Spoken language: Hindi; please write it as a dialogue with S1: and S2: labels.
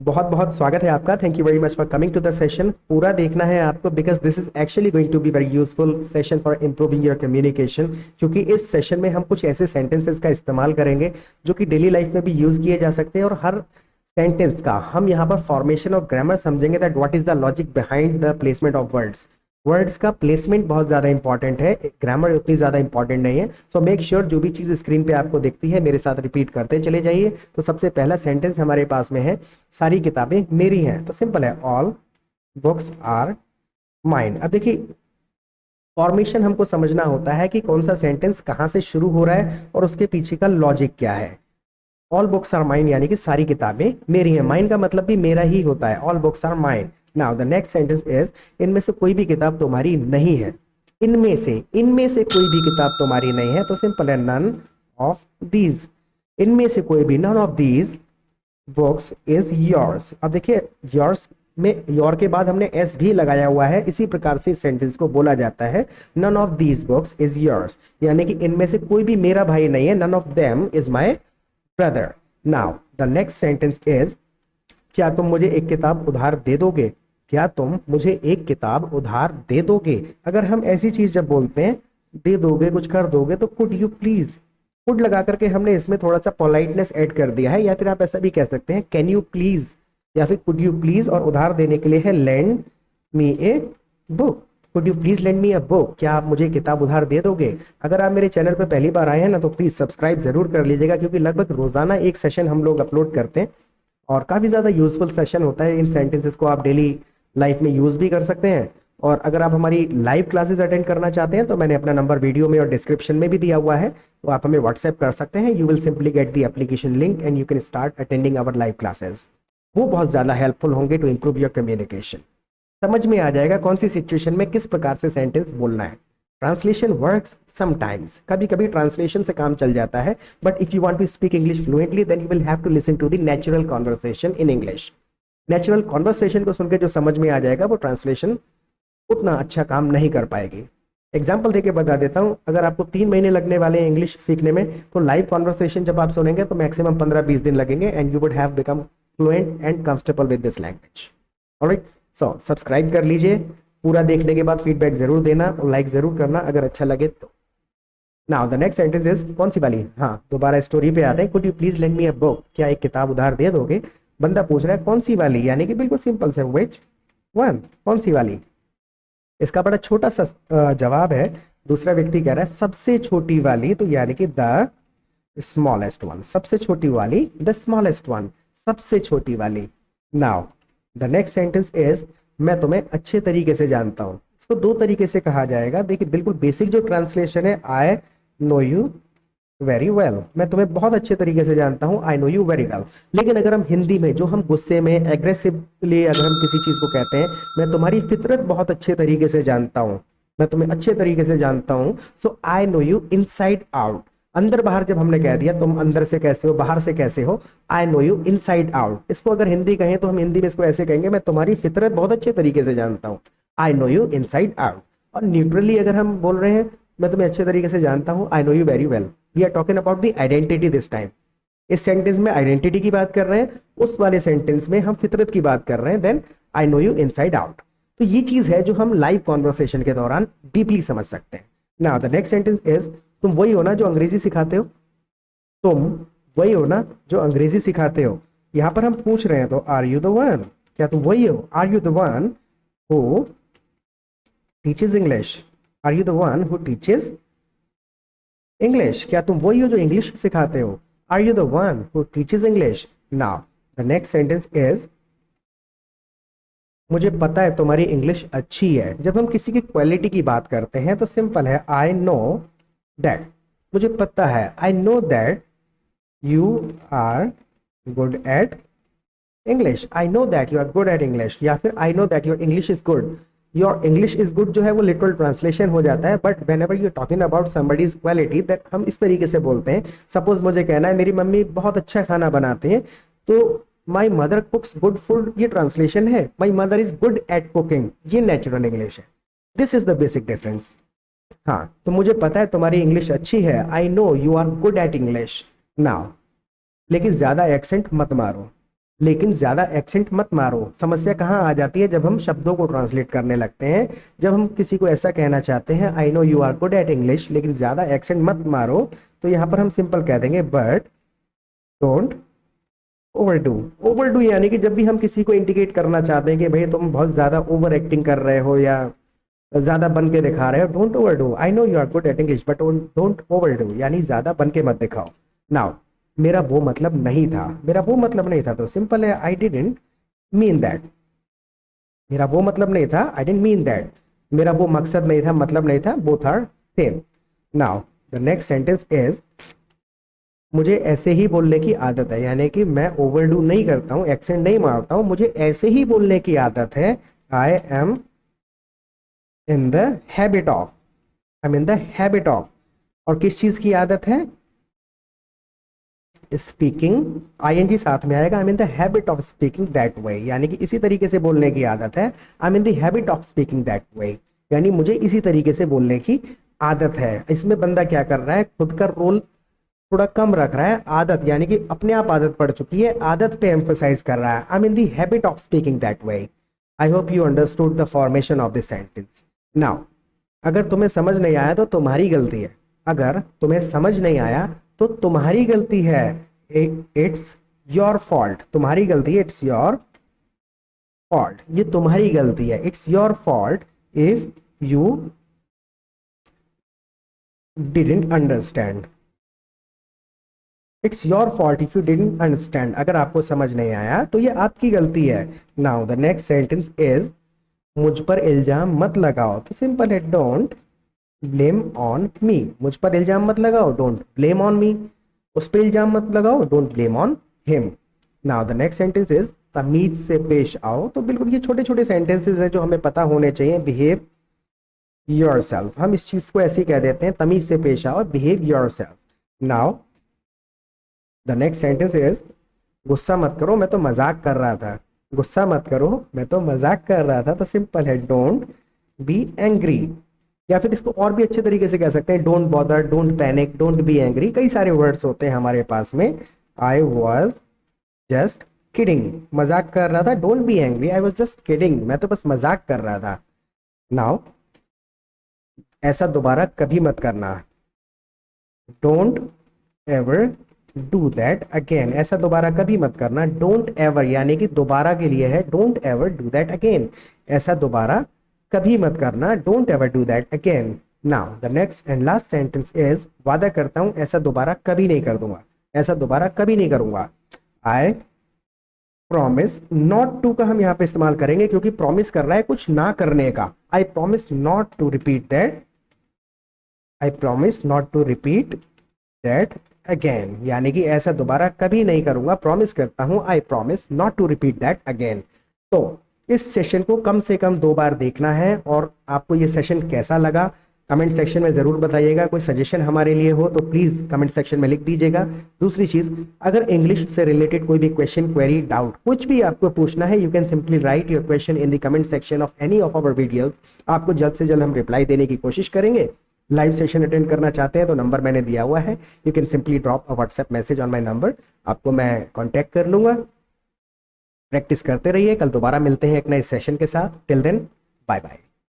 S1: बहुत बहुत स्वागत है आपका। Thank you very much for coming to the session. पूरा देखना है आपको because this is actually going to be very useful session for improving your communication. क्योंकि इस सेशन में हम कुछ ऐसे सेंटेंसेस का इस्तेमाल करेंगे जो कि डेली लाइफ में भी यूज किए जा सकते हैं, और हर सेंटेंस का हम यहाँ पर फॉर्मेशन और ग्रामर समझेंगे that what is the logic behind the placement of words. Words का प्लेसमेंट बहुत ज्यादा इंपॉर्टेंट है, ग्रामर उतनी ज्यादा इंपॉर्टेंट नहीं है। सो मेक श्योर जो भी चीज स्क्रीन पे आपको दिखती है मेरे साथ रिपीट करते चले जाइए। तो सबसे पहला सेंटेंस हमारे पास में है, सारी किताबें मेरी हैं। तो सिंपल है, ऑल बुक्स आर माइन। अब देखिए, फॉर्मेशन हमको समझना होता है कि कौन सा सेंटेंस कहाँ से शुरू हो रहा है और उसके पीछे का लॉजिक क्या है। ऑल बुक्स आर माइन यानी कि सारी किताबें मेरी हैं। माइन का मतलब भी मेरा ही होता है। All books are mine. Now the next sentence is, इनमें से कोई भी किताब तुम्हारी नहीं है। इनमें से कोई भी किताब तुम्हारी नहीं है। तो सिंपल है, नन ऑफ दीज। इनमें से कोई भी, none of these books is yours. अब देखिए, योर्स में योर के बाद हमने एस भी लगाया हुआ है। इसी प्रकार से इस सेंटेंस को बोला जाता है, none of these books is yours, यानी कि इनमें से कोई भी मेरा भाई नहीं है। None of them is my brother. Now the next sentence is, क्या तुम मुझे एक किताब उधार दे दोगे? क्या तुम मुझे एक किताब उधार दे दोगे? अगर हम ऐसी चीज जब बोलते हैं, दे दोगे, कुछ कर दोगे, तो कुड यू प्लीज, कुड लगा करके हमने इसमें थोड़ा सा पोलाइटनेस ऐड कर दिया है। या फिर आप ऐसा भी कह सकते हैं, कैन यू प्लीज या फिर कुड यू प्लीज, और उधार देने के लिए है lend me a book. Could you please lend me a book, क्या आप मुझे किताब उधार दे दोगे? अगर आप मेरे चैनल पर पहली बार आए हैं ना, तो प्लीज सब्सक्राइब जरूर कर लीजिएगा, क्योंकि लगभग रोजाना एक सेशन हम लोग अपलोड करते हैं और काफी ज्यादा यूजफुल सेशन होता है। इन सेंटेंसेस को आप डेली लाइफ में यूज भी कर सकते हैं। और अगर आप हमारी लाइव क्लासेस अटेंड करना चाहते हैं तो मैंने अपना नंबर वीडियो में और डिस्क्रिप्शन में भी दिया हुआ है, तो आप हमें व्हाट्सएप कर सकते हैं। You will simply get the application link and you can start attending our live classes. वो बहुत ज्यादा हेल्पफुल होंगे टू इंप्रूव योर कम्युनिकेशन। समझ में आ जाएगा कौन सी सिचुएशन में किस प्रकार से सेंटेंस बोलना है। ट्रांसलेशन वर्क्स समटाइम्स, कभी कभी ट्रांसलेशन से काम चल जाता है, but if you want to speak English fluently then you will have to listen to the natural conversation in English. Natural conversation को सुनकर जो समझ में आ जाएगा, वो ट्रांसलेशन उतना अच्छा काम नहीं कर पाएगी। एग्जाम्पल देके बता देता हूं, अगर आपको 3 महीने लगने वाले हैं इंग्लिश सीखने में, तो लाइव कॉन्वर्सेशन जब आप सुनेंगे तो मैक्सिमम 15-20 दिन लगेंगे and you would have become fluent and comfortable with this language. Alright, so subscribe कर लीजिए। पूरा देखने के बाद फीडबैक जरूर देना और लाइक जरूर करना अगर अच्छा लगे तो। Now the next sentence is, कौन सी वाली? हाँ, दोबारा स्टोरी पे आते हैं। Could you please lend me a book, क्या एक किताब उधार दे दोगे? बंदा पूछ रहा है कौन सी वाली, यानी कि बिल्कुल सिंपल से, व्हिच वन, कौन सी वाली। इसका बड़ा छोटा सा जवाब है। दूसरा व्यक्ति कह रहा है सबसे छोटी वाली, तो यानी कि द स्मॉलेस्ट वन। सबसे छोटी वाली, द स्मॉलेस्ट वन, सबसे छोटी वाली। Now the next sentence is, मैं तुम्हें अच्छे तरीके से जानता हूं। इसको दो तरीके से कहा जाएगा। देखिए, बिल्कुल बेसिक जो ट्रांसलेशन है, I know you very well, मैं तुम्हें बहुत अच्छे तरीके से जानता हूं, I know you very well. लेकिन अगर हम हिंदी में, जो हम गुस्से में एग्रेसिवली अगर हम किसी चीज को कहते हैं, मैं तुम्हारी फितरत बहुत अच्छे तरीके से जानता हूं, मैं तुम्हें अच्छे तरीके से जानता हूं, so I know you inside out. अंदर बाहर जब हमने कह दिया, तुम अंदर से कैसे हो, बाहर से कैसे हो, आई नो यू इनसाइड आउट। इसको अगर हिंदी कहें तो हम हिंदी में इसको ऐसे कहेंगे, मैं तुम्हारी फितरत बहुत अच्छे तरीके से जानता हूं, I know you inside out. और न्यूट्रली अगर हम बोल रहे हैं, मैं तुम्हें अच्छे तरीके से जानता हूं, I know you very well, we are talking about the identity this time. इस सेंटेंस में आइडेंटिटी की बात कर रहे हैं, उस वाले सेंटेंस में हम फितरत की बात कर रहे हैं, then I know you inside out. तो ये चीज है जो हम लाइव कॉन्वर्सेशन के दौरान डीपली समझ सकते हैं। Now the next sentence is, तुम वही हो ना जो अंग्रेजी सिखाते हो? तुम वही हो ना जो अंग्रेजी सिखाते हो। यहां पर हम पूछ रहे हैं, तो आर यू द वन, क्या तुम वही हो? Are you the one who teaches English? Are you the one who teaches English, क्या तुम वही हो जो इंग्लिश सिखाते हो? Are you the one who teaches English? Now the next sentence is, मुझे पता है तुम्हारी इंग्लिश अच्छी है। जब हम किसी की क्वालिटी की बात करते हैं तो सिंपल है, आई नो दैट, मुझे पता है, I know that you are good at English, I know that you are good at English, या फिर I know that your English is good. Your English is good जो है वो लिटरल ट्रांसलेशन हो जाता है, but whenever you talking about somebody's quality, that हम इस तरीके से बोलते हैं। सपोज मुझे कहना है मेरी मम्मी बहुत अच्छा खाना बनाते हैं, तो my mother cooks good food, ये ट्रांसलेशन है। My mother is good at cooking, ये नेचुरल इंग्लिश है। This is the basic difference. हाँ, तो मुझे पता है तुम्हारी इंग्लिश अच्छी है, I know you are good at English. Now लेकिन ज्यादा एक्सेंट मत मारो, लेकिन ज्यादा एक्सेंट मत मारो। समस्या कहाँ आ जाती है, जब हम शब्दों को ट्रांसलेट करने लगते हैं। जब हम किसी को ऐसा कहना चाहते हैं, I know you are good at English, लेकिन ज्यादा एक्सेंट मत मारो, तो यहाँ पर हम सिंपल कह देंगे बट डोंट ओवरडू। ओवरडू यानी कि जब भी हम किसी को इंडिकेट करना चाहते हैं कि भाई तुम बहुत ज्यादा ओवर एक्टिंग कर रहे हो या ज्यादा बन के दिखा रहे हो, don't overdo. I know you are good at English but don't overdo, यानी ज्यादा बन के मत दिखाओ। नाउ मेरा वो मतलब नहीं था, मेरा वो मतलब नहीं था, तो सिंपल है आई डिडंट मीन दैट। मेरा वो मतलब नहीं था, आई डिडंट मीन दैट। मेरा वो मकसद नहीं था, मतलब नहीं था, both are same. Now the next sentence is, मुझे ऐसे ही बोलने की आदत है, यानी कि मैं ओवरडू नहीं करता हूँ, एक्सेंट नहीं मारता हूँ, मुझे ऐसे ही बोलने की आदत है। I am in the habit of, I am in the habit of, और किस चीज की आदत है, स्पीकिंग, आईएनजी साथ में आएगा। I am in the habit of speaking that way, यानी कि इसी तरीके से बोलने की आदत है। I am in the habit of speaking that way, यानी मुझे इसी तरीके से बोलने की आदत है। इसमें बंदा क्या कर रहा है, खुद का रोल थोड़ा कम रख रहा है, आदत यानी कि अपने आप आदत पड़ चुकी है, आदत पे एम्फसाइज कर रहा है। I am in the habit of speaking that way. I hope you understood the formation of this sentence. Now अगर तुम्हें समझ नहीं आया तो तुम्हारी गलती है, अगर तुम्हें समझ नहीं आया तो तुम्हारी गलती है, इट्स योर फॉल्ट। तुम्हारी गलती है, इट्स योर फॉल्ट, ये तुम्हारी गलती है, it's your fault if you didn't understand. It's your fault if you didn't understand, अगर आपको समझ नहीं आया तो ये आपकी गलती है। Now the next sentence is, मुझ पर इल्जाम मत लगाओ, तो सिंपल है डोंट ब्लेम ऑन मी। मुझ पर इल्जाम मत लगाओ, डोंट ब्लेम ऑन मी। उस पर इल्जाम मत लगाओ, don't blame on him. Now the next sentence is, तमीज से पेश आओ। तो बिल्कुल ये छोटे छोटे सेंटेंसेस हैं जो हमें पता होने चाहिए। बिहेव योरसेल्फ, हम इस चीज को ऐसे ही कह देते हैं, तमीज से पेश आओ, behave yourself. Now the next sentence is, गुस्सा मत करो, मैं तो मजाक कर रहा था। गुस्सा मत करो, मैं तो मजाक कर रहा था, तो सिंपल है डोंट बी एंग्री। या फिर इसको और भी अच्छे तरीके से कह सकते हैं, don't bother, don't panic, don't be angry. कई सारे वर्ड्स होते हैं हमारे पास में। आई वॉज जस्ट किडिंग, मजाक कर रहा था, don't be angry, I was just kidding, मैं तो बस मजाक कर रहा था। नाउ ऐसा दोबारा कभी मत करना, don't ever do that again, ऐसा दोबारा कभी मत करना। डोंट एवर यानी कि दोबारा के लिए है, don't ever do that again, ऐसा दोबारा कभी मत करना, don't ever do that again. Now the next and last sentence is, वादा करता हूं ऐसा दोबारा कभी नहीं कर दूंगा, ऐसा दोबारा कभी नहीं करूंगा। आई प्रॉमिस, नॉट टू का हम यहाँ पे इस्तेमाल करेंगे क्योंकि प्रॉमिस कर रहा है कुछ ना करने का। I promise not to repeat that, I promise not to repeat that again, यानी कि ऐसा दोबारा कभी नहीं करूंगा, प्रॉमिस करता हूं, I promise not to repeat that again. तो इस सेशन को कम से कम 2 बार देखना है। और आपको ये सेशन कैसा लगा कमेंट सेक्शन में जरूर बताइएगा। कोई सजेशन हमारे लिए हो तो प्लीज कमेंट सेक्शन में लिख दीजिएगा। दूसरी चीज, अगर इंग्लिश से रिलेटेड कोई भी क्वेश्चन, क्वेरी, डाउट कुछ भी आपको पूछना है, you can simply write your question in the comment section of any of our videos. आपको जल्द से जल्द हम रिप्लाई देने की कोशिश करेंगे। लाइव सेशन अटेंड करना चाहते हैं तो नंबर मैंने दिया हुआ है, you can simply drop a WhatsApp message on my number, आपको मैं कांटेक्ट कर लूंगा। प्रैक्टिस करते रहिए, कल दोबारा मिलते हैं एक नए सेशन के साथ। Till then bye bye.